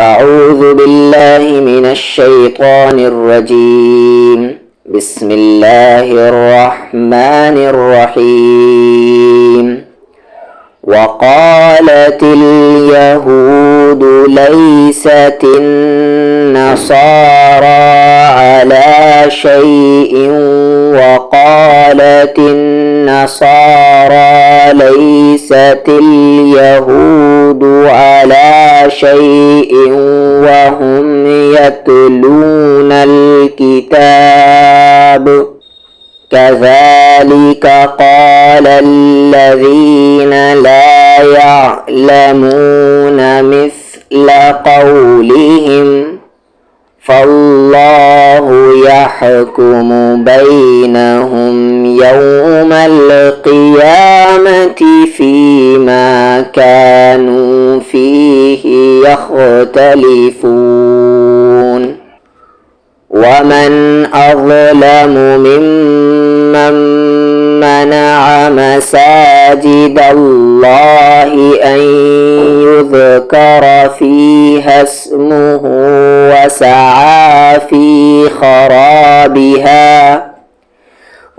أعوذ بالله من الشيطان الرجيم. بسم الله الرحمن الرحيم. وقالت اليهود ليست النصارى على شيء وقالت النصارى ليست اليهود على شيء وهم يتلون الكتاب كذلك قال الذين لا يعلمون مثل قولهم فالله يحكم بينهم يوم القيامة فيما كانوا فيه يختلفون. ومن أظلم ممن منع مساجد الله أن يذكر فيها اسمه وسعى في خرابها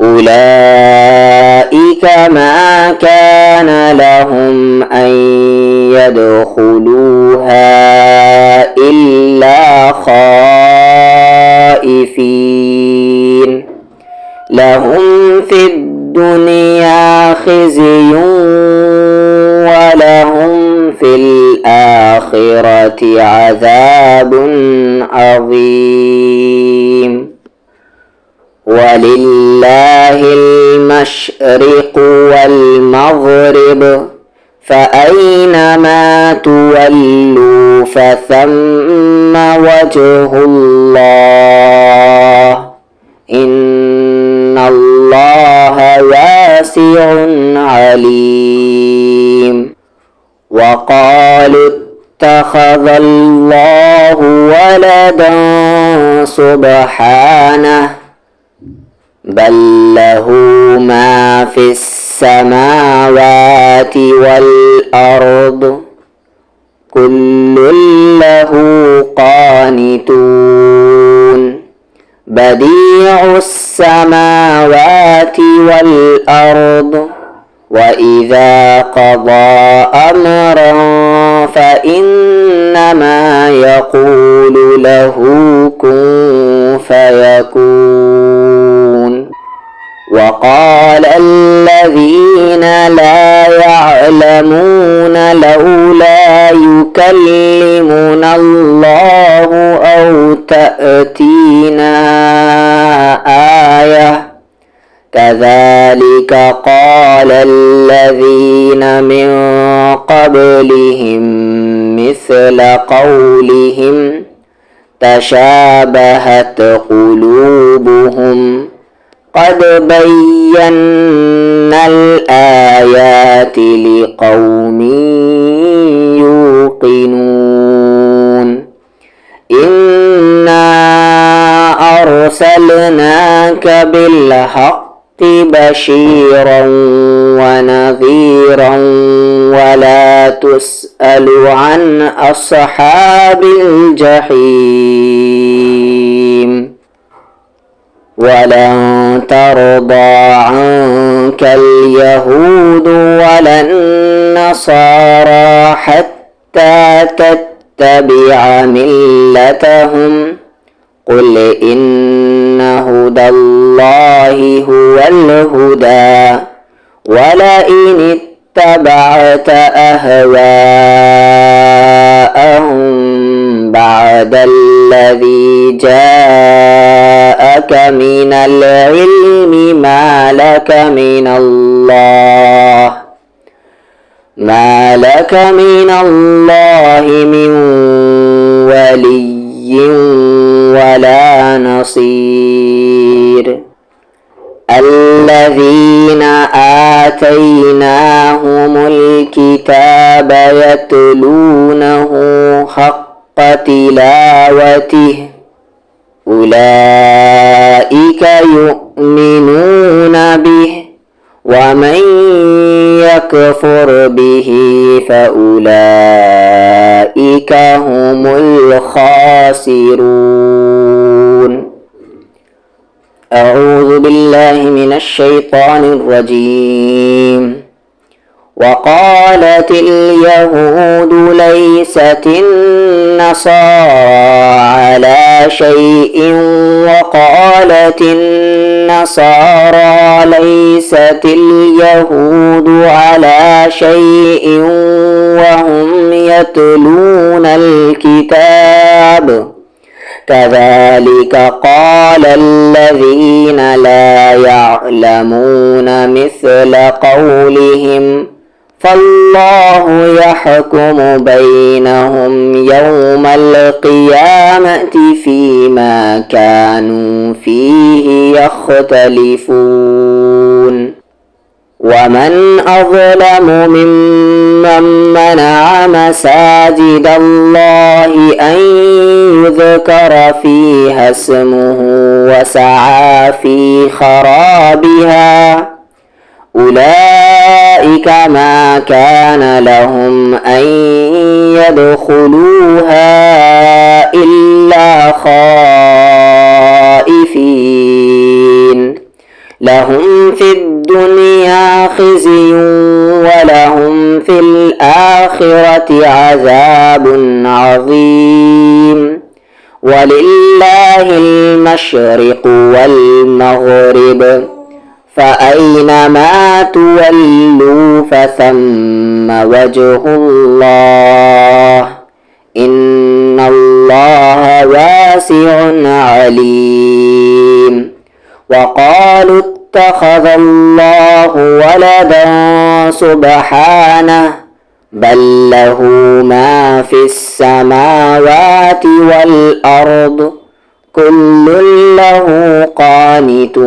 أولئك ما كان لهم أن يدخلوها إلا خائفين لهم في الدنيا خزي ولهم في الآخرة عذاب عظيم. ولله المشرق والمغرب فأينما تولوا فثم وجه الله إن الله واسع عليم. وقالوا اتخذ الله ولدا سبحانه بل له ما في السماوات والأرض كل له قانتون بديع السماوات والأرض وإذا قضى أمرا فإنما يقول له كن فيكون. وقال الذين لا يعلمون لولا يكلمنا الله أو تأتينا آية كذلك قال الذين من قبلهم مثل قولهم تشابهت قلوبهم قد بينا الآيات لقوم يوقنون. إنا أرسلناك بالحق بشيرا ونذيرا ولا تسأل عن أصحاب الجحيم. ولن ترضى عنك اليهود ولا النصارى حتى تتبع ملتهم قل إن هدى الله هو الهدى ولئن اتبعت أهواءهم بعد الذي جاءك من العلم ما لك من الله من ولي ولا نصير. الذين آتيناهم الكتاب يتلونه حق تلاوته أولئك يؤمنون به ومن يكفر به فأولئك هم الخاسرون. أعوذ بالله من الشيطان الرجيم. وقالت اليهود ليست النصارى على شيء وقالت النصارى ليست اليهود على شيء وهم يتلون الكتاب كذلك قال الذين لا يعلمون مثل قولهم فالله يحكم بينهم يوم القيامة فيما كانوا فيه يختلفون. ومن أظلم ممن منع مساجد الله أن يذكر فيها اسمه وسعى في خرابها أولئك ما كان لهم أن يدخلوها إلا خائفين لهم في الدنيا خزي ولهم في الآخرة عذاب عظيم. ولله المشرق والمغرب فأينما تولوا فثم وجه الله إن الله واسع عليم. وقالوا اتخذ الله ولدا سبحانه بل له ما في السماوات والأرض كل له قانتون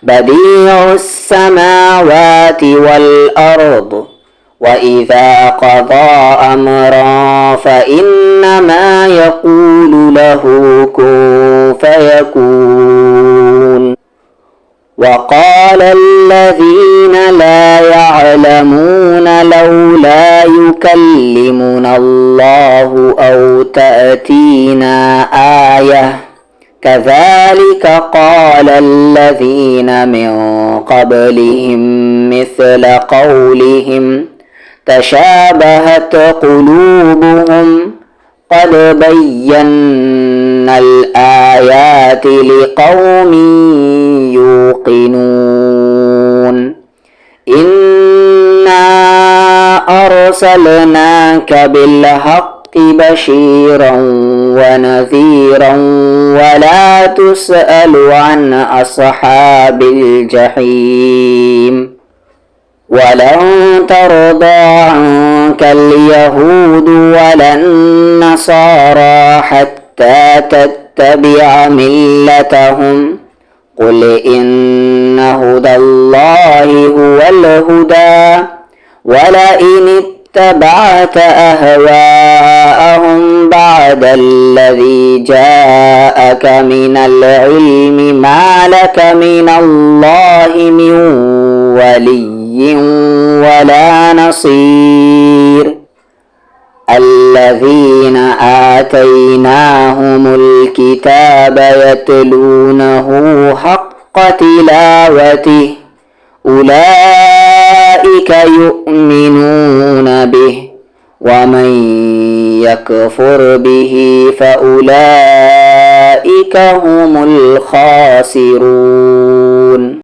بديع السماوات والأرض وإذا قضى أمرا فإنما يقول له كن فيكون. وقال الذين لا يعلمون لولا يكلمنا الله أو تأتينا آية كذلك قال الذين من قبلهم مثل قولهم تشابهت قلوبهم قد بينا الآيات لقوم يوقنون. إنا أرسلناك بالحق بشيرا ونذيرا ولا تسأل عن أصحاب الجحيم. ولن ترضى عنك اليهود ولا النصارى حتى تتبع ملتهم قل إن هدى الله هو الهدى ولئن اتبعت أهواءهم بعد الذي جاءك من العلم ما لك من الله من ولي ولا نصير. الذين آتيناهم الكتاب يتلونه حق تلاوته أولئك يؤمنون به ومن يكفر به فأولئك هم الخاسرون.